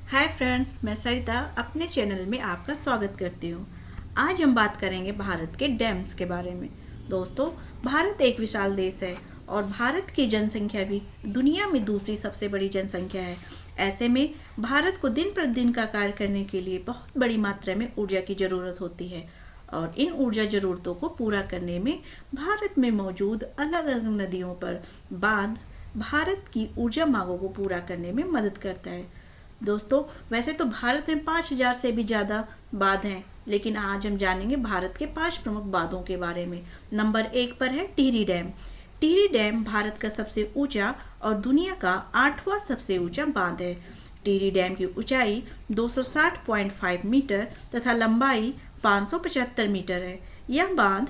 Hi friends, मैं सरिता अपने channel में आपका स्वागत करती हूँ। आज हम बात करेंगे भारत के डैम्स के बारे में। दोस्तों, भारत एक विशाल देश है और भारत की जनसंख्या भी दुनिया में दूसरी सबसे बड़ी जनसंख्या है। ऐसे में भारत को दिन प्रतिदिन का कार्य करने के लिए बहुत बड़ी मात्रा में ऊर्जा की ज़रूरत होती है और इन ऊर्जा ज़रूरतों को पूरा करने में भारत में मौजूद अलग अलग नदियों पर बांध भारत की ऊर्जा मांगों को पूरा करने में मदद करता है। दोस्तों, वैसे तो भारत में 5,000 से भी ज़्यादा बांध हैं, लेकिन आज हम जानेंगे भारत के 5 प्रमुख बांधों के बारे में। नंबर 1 पर है टिहरी डैम। टिहरी डैम भारत का सबसे ऊंचा और दुनिया का 8वां सबसे ऊंचा बांध है। टिहरी डैम की ऊंचाई 260.5 मीटर तथा लंबाई 575 मीटर है। यह बांध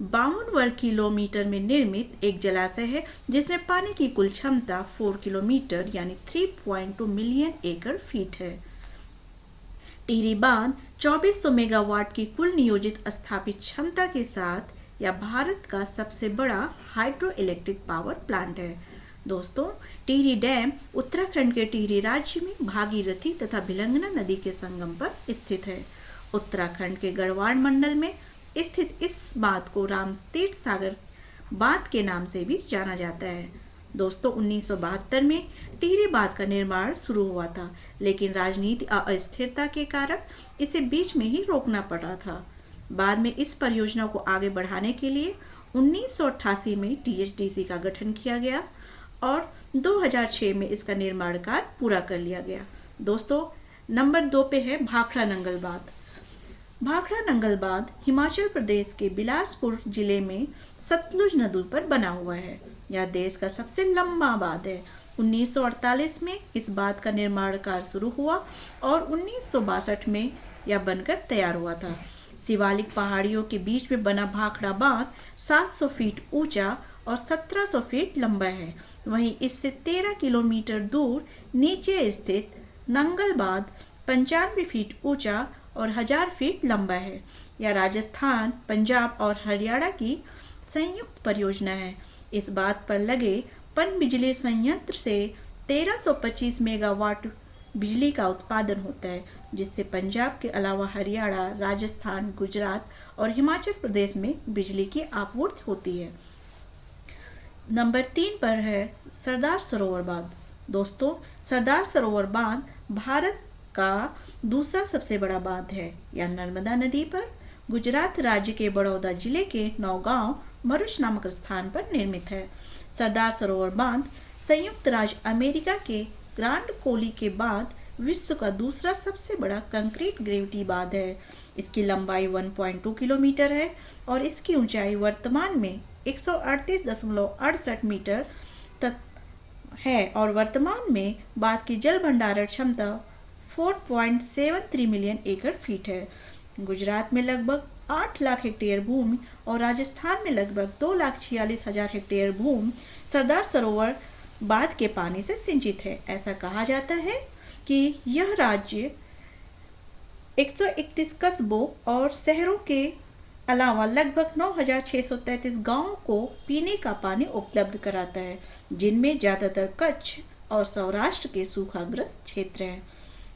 52 वर्ग किलोमीटर में निर्मित एक जलाशय है जिसमें पानी की कुल क्षमता 4 किलोमीटर यानी 3.2 मिलियन एकड़ फीट है। टिहरी बांध 2400 मेगावाट की कुल नियोजित स्थापित क्षमता के साथ यह भारत का सबसे बड़ा हाइड्रो इलेक्ट्रिक पावर प्लांट है। दोस्तों, टिहरी डैम उत्तराखंड के टिहरी राज्य में भागीरथी तथा भिलंगना नदी के संगम पर स्थित है। उत्तराखंड के गढ़वाल मंडल में स्थित इस बांध को रामतीर्थ सागर बांध के नाम से भी जाना जाता है। दोस्तों, 1972 में टिहरी बांध का निर्माण शुरू हुआ था, लेकिन राजनीतिक अस्थिरता के कारण इसे बीच में ही रोकना पड़ा था। बाद में इस परियोजना को आगे बढ़ाने के लिए 1988 में टीएचडीसी का गठन किया गया और 2006 में इसका निर्माण कार्य पूरा कर लिया गया। दोस्तों, नंबर 2 पे है भाखड़ा नंगल बांध। भाखड़ा नंगल बांध हिमाचल प्रदेश के बिलासपुर जिले में सतलुज नदी पर बना हुआ है। यह देश का सबसे लंबा बांध है। 1948 में इस बांध का निर्माण कार्य शुरू हुआ और 1962 में यह बनकर तैयार हुआ था। शिवालिक पहाड़ियों के बीच में बना भाखड़ा बांध 700 फीट ऊंचा और 1700 फीट लंबा है। वहीं इससे 13 किलोमीटर दूर नीचे स्थित नंगल बांध 95 फीट ऊंचा और 1000 फीट लंबा है। यह राजस्थान, पंजाब और हरियाणा की संयुक्त परियोजना है। इस बात पर लगे पन बिजली संयंत्र से 1325 मेगावाट बिजली का उत्पादन होता है, जिससे पंजाब के अलावा हरियाणा, राजस्थान, गुजरात और हिमाचल प्रदेश में बिजली की आपूर्ति होती है। नंबर 3 पर है सरदार सरोवर बांध। दोस्तों, सरदार सरोवर बांध भारत का दूसरा सबसे बड़ा बांध है। यह नर्मदा नदी पर गुजरात राज्य के बड़ौदा जिले के नौगांव भरूच नामक स्थान पर निर्मित है। सरदार सरोवर बांध संयुक्त राज्य अमेरिका के ग्रांड कोली के बाद विश्व का दूसरा सबसे बड़ा कंक्रीट ग्रेविटी बांध है। इसकी लंबाई 1.2 किलोमीटर है और इसकी ऊंचाई वर्तमान में 138.68 मीटर तक है और वर्तमान में बांध की जल भंडारण क्षमता 4.73 मिलियन एकड़ फीट है। गुजरात में लगभग 8 लाख हेक्टेयर भूमि और राजस्थान में लगभग 2,46,000 हेक्टेयर भूमि सरदार सरोवर बांध के पानी से सिंचित है। ऐसा कहा जाता है कि यह राज्य 131 कस्बों और शहरों के अलावा लगभग 9,633 गांवों को पीने का पानी उपलब्ध कराता है, जिनमें ज़्यादातर कच्छ और सौराष्ट्र के सूखाग्रस्त क्षेत्र हैं।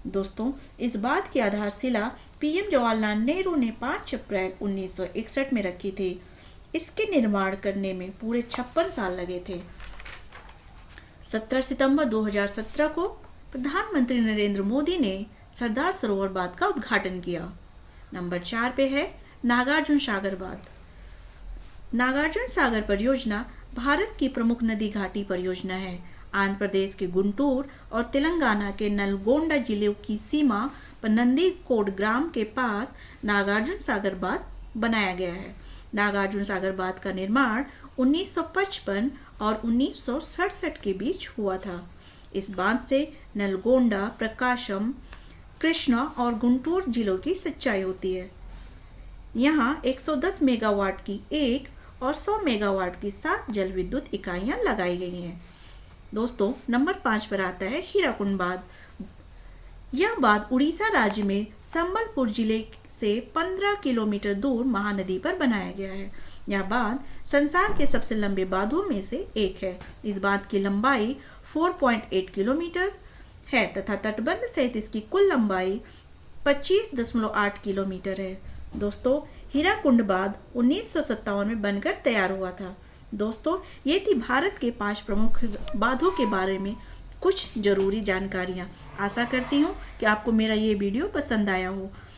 दोस्तों, इस बात की आधारशिला पीएम जवाहरलाल नेहरू ने 5 अप्रैल 1961 में रखी थी। इसके निर्माण करने में पूरे 56 साल लगे थे। 17 सितंबर 2017 को प्रधानमंत्री नरेंद्र मोदी ने सरदार सरोवर बांध का उद्घाटन किया। नंबर 4 पे है नागार्जुन सागर बांध। नागार्जुन सागर परियोजना भारत की प्रमुख नदी घाटी परियोजना है। आंध्र प्रदेश के गुंटूर और तेलंगाना के नलगोंडा जिले की सीमा पर नंदीकोट ग्राम के पास नागार्जुन सागर बांध बनाया गया है। नागार्जुन सागर बांध का निर्माण 1955 और 1967 के बीच हुआ था। इस बांध से नलगोंडा, प्रकाशम, कृष्णा और गुंटूर जिलों की सिंचाई होती है। यहाँ 110 मेगावाट की एक और 100 मेगावाट की 7 जल विद्युत इकाइयाँ लगाई गई हैं। दोस्तों, नंबर 5 पर आता है हीराकुंड बांध। यह बांध उड़ीसा राज्य में संबलपुर जिले से 15 किलोमीटर दूर महानदी पर बनाया गया है। यह बांध संसार के सबसे लंबे बांधों में से एक है। इस बांध की लंबाई 4.8 किलोमीटर है तथा तटबंध सहित इसकी कुल लंबाई 25.8 किलोमीटर है। दोस्तों, हीराकुंड बांध 1957 में बनकर तैयार हुआ था। दोस्तों, ये थी भारत के 5 प्रमुख बांधों के बारे में कुछ जरूरी जानकारियाँ। आशा करती हूँ कि आपको मेरा ये वीडियो पसंद आया हो।